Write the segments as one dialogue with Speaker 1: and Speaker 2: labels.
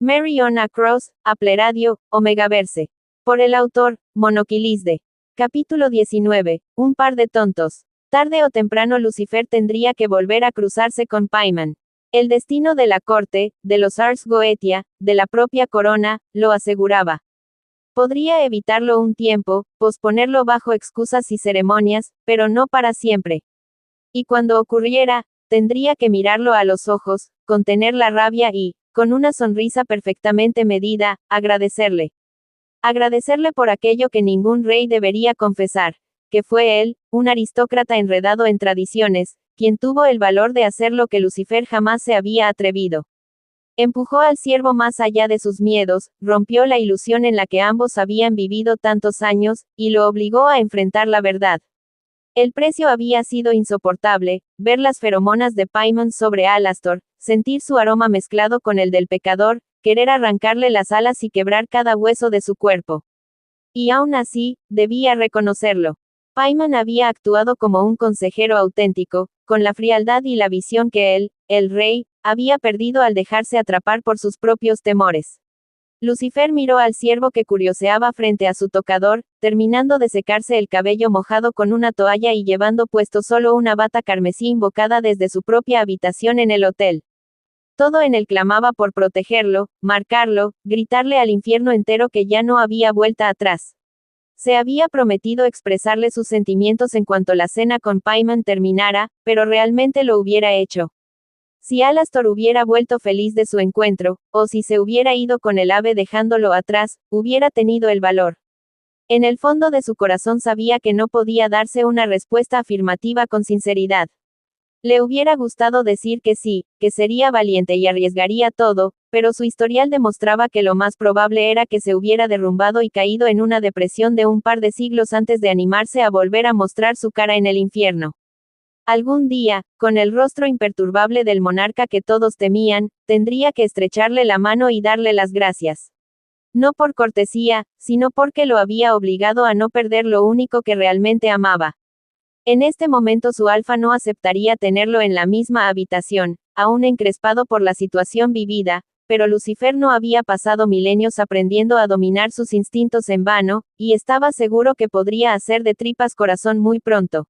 Speaker 1: Mariona Cross, Apleradio, Omegaverse. Por el autor, Monoquilisde. Capítulo 19. Un par de tontos. Tarde o temprano Lucifer tendría que volver a cruzarse con Paimon. El destino de la corte, de los Ars Goetia, de la propia corona, lo aseguraba. Podría evitarlo un tiempo, posponerlo bajo excusas y ceremonias, pero no para siempre. Y cuando ocurriera, tendría que mirarlo a los ojos, contener la rabia y, con una sonrisa perfectamente medida, agradecerle. Agradecerle por aquello que ningún rey debería confesar, que fue él, un aristócrata enredado en tradiciones, quien tuvo el valor de hacer lo que Lucifer jamás se había atrevido. Empujó al siervo más allá de sus miedos, rompió la ilusión en la que ambos habían vivido tantos años, y lo obligó a enfrentar la verdad. El precio había sido insoportable, ver las feromonas de Paimon sobre Alastor, sentir su aroma mezclado con el del pecador, querer arrancarle las alas y quebrar cada hueso de su cuerpo. Y aún así, debía reconocerlo. Paimon había actuado como un consejero auténtico, con la frialdad y la visión que él, el rey, había perdido al dejarse atrapar por sus propios temores. Lucifer miró al siervo que curioseaba frente a su tocador, terminando de secarse el cabello mojado con una toalla y llevando puesto solo una bata carmesí invocada desde su propia habitación en el hotel. Todo en él clamaba por protegerlo, marcarlo, gritarle al infierno entero que ya no había vuelta atrás. Se había prometido expresarle sus sentimientos en cuanto la cena con Paimon terminara, pero realmente lo hubiera hecho. Si Alastor hubiera vuelto feliz de su encuentro, o si se hubiera ido con el ave dejándolo atrás, hubiera tenido el valor. En el fondo de su corazón sabía que no podía darse una respuesta afirmativa con sinceridad. Le hubiera gustado decir que sí, que sería valiente y arriesgaría todo, pero su historial demostraba que lo más probable era que se hubiera derrumbado y caído en una depresión de un par de siglos antes de animarse a volver a mostrar su cara en el infierno. Algún día, con el rostro imperturbable del monarca que todos temían, tendría que estrecharle la mano y darle las gracias. No por cortesía, sino porque lo había obligado a no perder lo único que realmente amaba. En este momento su alfa no aceptaría tenerlo en la misma habitación, aún encrespado por la situación vivida, pero Lucifer no había pasado milenios aprendiendo a dominar sus instintos en vano, y estaba seguro que podría hacer de tripas corazón muy pronto.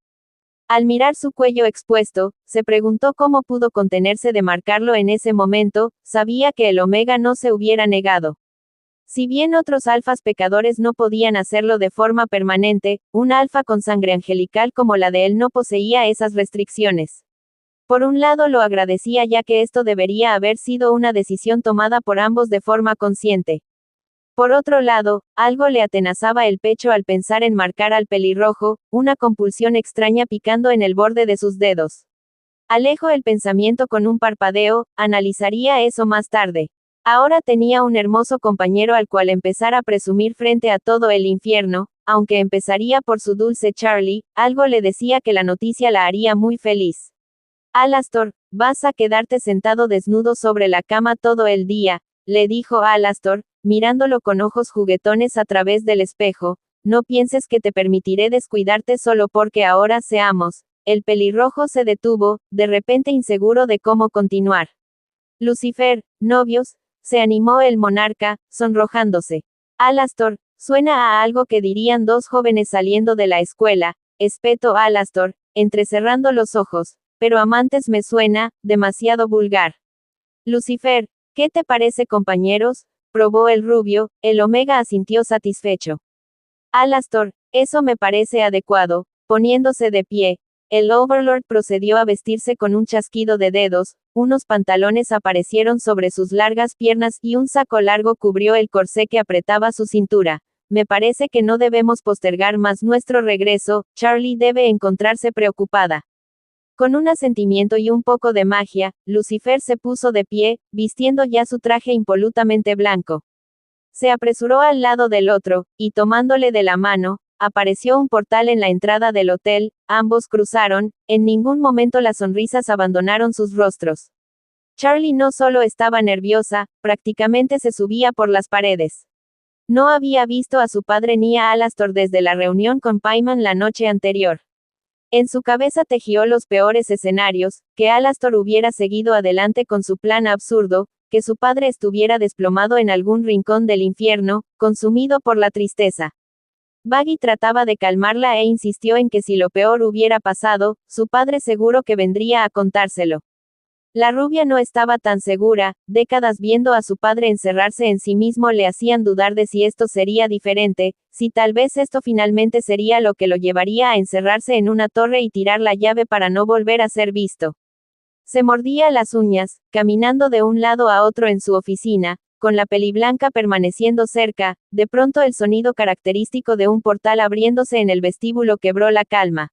Speaker 1: Al mirar su cuello expuesto, se preguntó cómo pudo contenerse de marcarlo en ese momento, sabía que el Omega no se hubiera negado. Si bien otros alfas pecadores no podían hacerlo de forma permanente, un alfa con sangre angelical como la de él no poseía esas restricciones. Por un lado lo agradecía ya que esto debería haber sido una decisión tomada por ambos de forma consciente. Por otro lado, algo le atenazaba el pecho al pensar en marcar al pelirrojo, una compulsión extraña picando en el borde de sus dedos. Alejó el pensamiento con un parpadeo, analizaría eso más tarde. Ahora tenía un hermoso compañero al cual empezar a presumir frente a todo el infierno, aunque empezaría por su dulce Charlie, algo le decía que la noticia la haría muy feliz. Alastor, vas a quedarte sentado desnudo sobre la cama todo el día, le dijo Alastor, mirándolo con ojos juguetones a través del espejo, no pienses que te permitiré descuidarte solo porque ahora seamos. El pelirrojo se detuvo, de repente inseguro de cómo continuar. Lucifer, novios, se animó el monarca, sonrojándose. Alastor, suena a algo que dirían dos jóvenes saliendo de la escuela, espetó Alastor, entrecerrando los ojos, pero amantes me suena, demasiado vulgar. Lucifer, ¿qué te parece compañeros? Probó el rubio, el Omega asintió satisfecho. Alastor, eso me parece adecuado, poniéndose de pie. El Overlord procedió a vestirse con un chasquido de dedos, unos pantalones aparecieron sobre sus largas piernas y un saco largo cubrió el corsé que apretaba su cintura. Me parece que no debemos postergar más nuestro regreso, Charlie debe encontrarse preocupada. Con un asentimiento y un poco de magia, Lucifer se puso de pie, vistiendo ya su traje impolutamente blanco. Se apresuró al lado del otro, y tomándole de la mano, apareció un portal en la entrada del hotel, ambos cruzaron, en ningún momento las sonrisas abandonaron sus rostros. Charlie no solo estaba nerviosa, prácticamente se subía por las paredes. No había visto a su padre ni a Alastor desde la reunión con Paimon la noche anterior. En su cabeza tejió los peores escenarios, que Alastor hubiera seguido adelante con su plan absurdo, que su padre estuviera desplomado en algún rincón del infierno, consumido por la tristeza. Baggy trataba de calmarla e insistió en que si lo peor hubiera pasado, su padre seguro que vendría a contárselo. La rubia no estaba tan segura, décadas viendo a su padre encerrarse en sí mismo le hacían dudar de si esto sería diferente, si tal vez esto finalmente sería lo que lo llevaría a encerrarse en una torre y tirar la llave para no volver a ser visto. Se mordía las uñas, caminando de un lado a otro en su oficina, con la peliblanca permaneciendo cerca, de pronto el sonido característico de un portal abriéndose en el vestíbulo quebró la calma.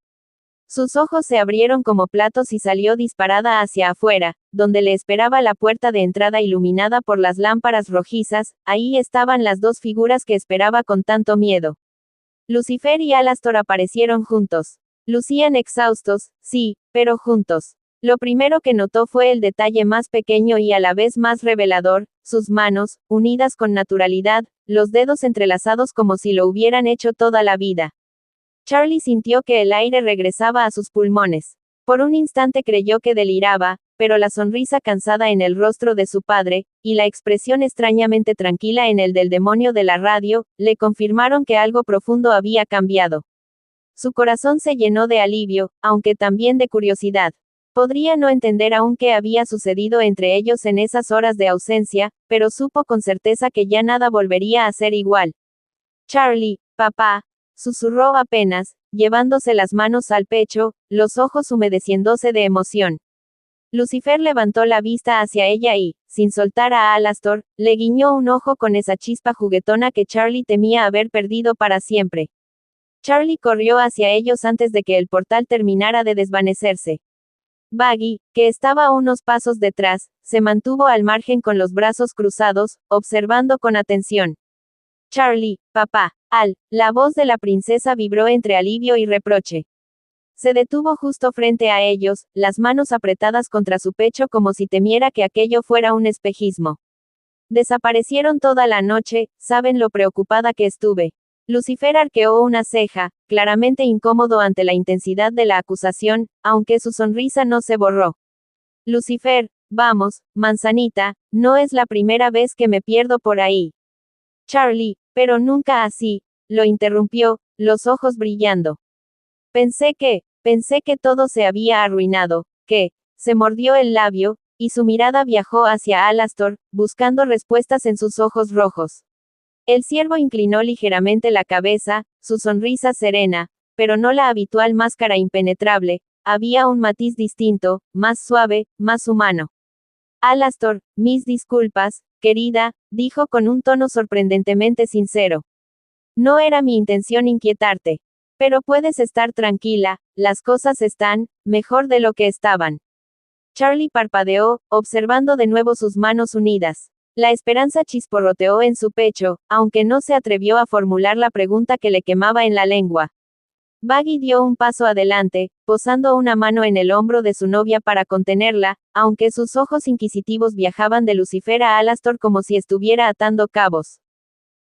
Speaker 1: Sus ojos se abrieron como platos y salió disparada hacia afuera, donde le esperaba la puerta de entrada iluminada por las lámparas rojizas, ahí estaban las dos figuras que esperaba con tanto miedo. Lucifer y Alastor aparecieron juntos. Lucían exhaustos, sí, pero juntos. Lo primero que notó fue el detalle más pequeño y a la vez más revelador, sus manos, unidas con naturalidad, los dedos entrelazados como si lo hubieran hecho toda la vida. Charlie sintió que el aire regresaba a sus pulmones. Por un instante creyó que deliraba, pero la sonrisa cansada en el rostro de su padre, y la expresión extrañamente tranquila en el del demonio de la radio, le confirmaron que algo profundo había cambiado. Su corazón se llenó de alivio, aunque también de curiosidad. Podría no entender aún qué había sucedido entre ellos en esas horas de ausencia, pero supo con certeza que ya nada volvería a ser igual. Charlie, papá, susurró apenas, llevándose las manos al pecho, los ojos humedeciéndose de emoción. Lucifer levantó la vista hacia ella y, sin soltar a Alastor, le guiñó un ojo con esa chispa juguetona que Charlie temía haber perdido para siempre. Charlie corrió hacia ellos antes de que el portal terminara de desvanecerse. Baggy, que estaba a unos pasos detrás, se mantuvo al margen con los brazos cruzados, observando con atención. Charlie, papá, la voz de la princesa vibró entre alivio y reproche. Se detuvo justo frente a ellos, las manos apretadas contra su pecho como si temiera que aquello fuera un espejismo. Desaparecieron toda la noche, ¿saben lo preocupada que estuve? Lucifer arqueó una ceja, claramente incómodo ante la intensidad de la acusación, aunque su sonrisa no se borró. Lucifer, vamos, manzanita, no es la primera vez que me pierdo por ahí. Charlie, pero nunca así, lo interrumpió, los ojos brillando. Pensé que todo se había arruinado, se mordió el labio, y su mirada viajó hacia Alastor, buscando respuestas en sus ojos rojos. El ciervo inclinó ligeramente la cabeza, su sonrisa serena, pero no la habitual máscara impenetrable, había un matiz distinto, más suave, más humano. Alastor, mis disculpas, querida, dijo con un tono sorprendentemente sincero. No era mi intención inquietarte. Pero puedes estar tranquila, las cosas están, mejor de lo que estaban. Charlie parpadeó, observando de nuevo sus manos unidas. La esperanza chisporroteó en su pecho, aunque no se atrevió a formular la pregunta que le quemaba en la lengua. Baggy dio un paso adelante, posando una mano en el hombro de su novia para contenerla, aunque sus ojos inquisitivos viajaban de Lucifer a Alastor como si estuviera atando cabos.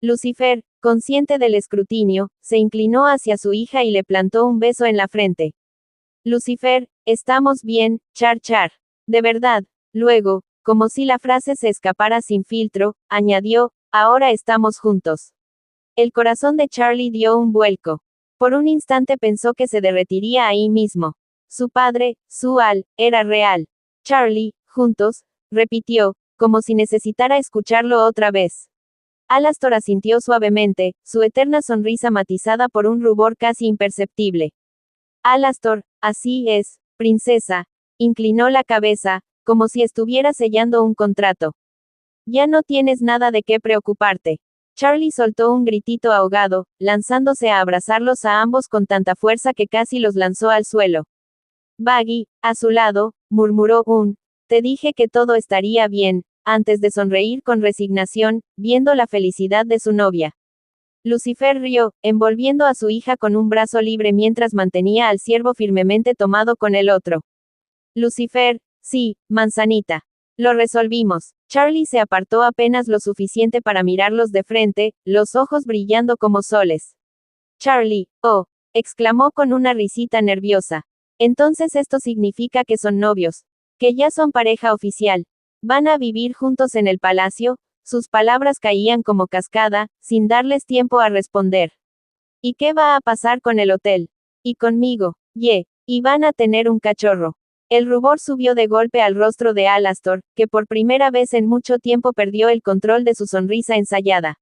Speaker 1: Lucifer, consciente del escrutinio, se inclinó hacia su hija y le plantó un beso en la frente. Lucifer, estamos bien, char. De verdad. Luego, como si la frase se escapara sin filtro, añadió, ahora estamos juntos. El corazón de Charlie dio un vuelco. Por un instante pensó que se derretiría ahí mismo. Su padre, era real. Charlie, juntos, repitió, como si necesitara escucharlo otra vez. Alastor asintió suavemente, su eterna sonrisa matizada por un rubor casi imperceptible. Alastor, así es, princesa. Inclinó la cabeza, como si estuviera sellando un contrato. Ya no tienes nada de qué preocuparte. Charlie soltó un gritito ahogado, lanzándose a abrazarlos a ambos con tanta fuerza que casi los lanzó al suelo. Baggy, a su lado, murmuró te dije que todo estaría bien, antes de sonreír con resignación, viendo la felicidad de su novia. Lucifer rió, envolviendo a su hija con un brazo libre mientras mantenía al ciervo firmemente tomado con el otro. Lucifer, sí, manzanita. Lo resolvimos. Charlie se apartó apenas lo suficiente para mirarlos de frente, los ojos brillando como soles. Charlie, exclamó con una risita nerviosa. Entonces esto significa que son novios. Que ya son pareja oficial. ¿Van a vivir juntos en el palacio? Sus palabras caían como cascada, sin darles tiempo a responder. ¿Y qué va a pasar con el hotel? ¿Y conmigo? Y van a tener un cachorro. El rubor subió de golpe al rostro de Alastor, que por primera vez en mucho tiempo perdió el control de su sonrisa ensayada.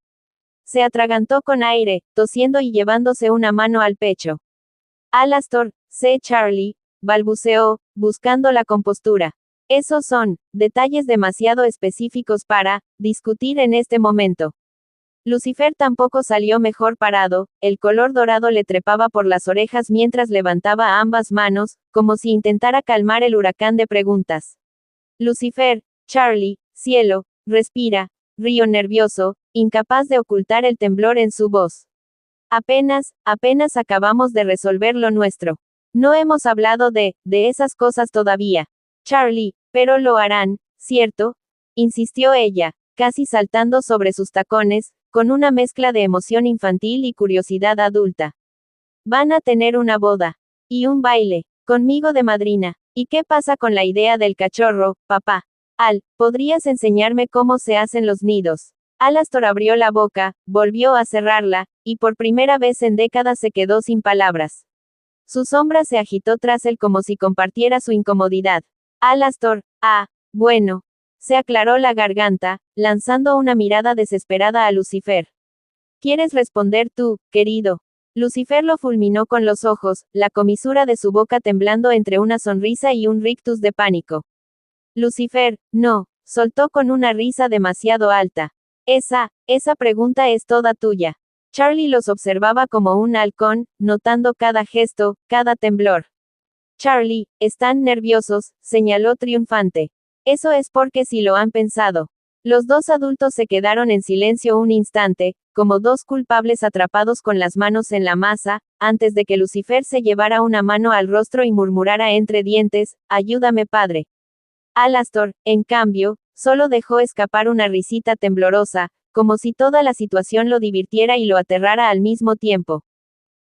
Speaker 1: Se atragantó con aire, tosiendo y llevándose una mano al pecho. Alastor, sé Charlie, balbuceó, buscando la compostura. Esos son detalles demasiado específicos para discutir en este momento. Lucifer tampoco salió mejor parado, el color dorado le trepaba por las orejas mientras levantaba ambas manos, como si intentara calmar el huracán de preguntas. Lucifer, Charlie, cielo, respira, río nervioso, incapaz de ocultar el temblor en su voz. Apenas acabamos de resolver lo nuestro. No hemos hablado de esas cosas todavía. Charlie, pero lo harán, ¿cierto? Insistió ella, casi saltando sobre sus tacones, con una mezcla de emoción infantil y curiosidad adulta. Van a tener una boda. Y un baile. Conmigo de madrina. ¿Y qué pasa con la idea del cachorro, papá? ¿Podrías enseñarme cómo se hacen los nidos? Alastor abrió la boca, volvió a cerrarla, y por primera vez en décadas se quedó sin palabras. Su sombra se agitó tras él como si compartiera su incomodidad. Alastor, bueno. Se aclaró la garganta, lanzando una mirada desesperada a Lucifer. ¿Quieres responder tú, querido? Lucifer lo fulminó con los ojos, la comisura de su boca temblando entre una sonrisa y un rictus de pánico. Lucifer, no, soltó con una risa demasiado alta. Esa pregunta es toda tuya. Charlie los observaba como un halcón, notando cada gesto, cada temblor. Charlie, están nerviosos, señaló triunfante. Eso es porque sí lo han pensado. Los dos adultos se quedaron en silencio un instante, como dos culpables atrapados con las manos en la masa, antes de que Lucifer se llevara una mano al rostro y murmurara entre dientes, ayúdame padre. Alastor, en cambio, solo dejó escapar una risita temblorosa, como si toda la situación lo divirtiera y lo aterrara al mismo tiempo.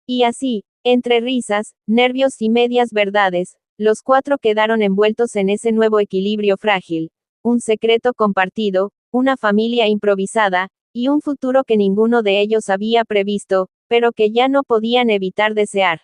Speaker 1: Y así, entre risas, nervios y medias verdades, los cuatro quedaron envueltos en ese nuevo equilibrio frágil, un secreto compartido, una familia improvisada, y un futuro que ninguno de ellos había previsto, pero que ya no podían evitar desear.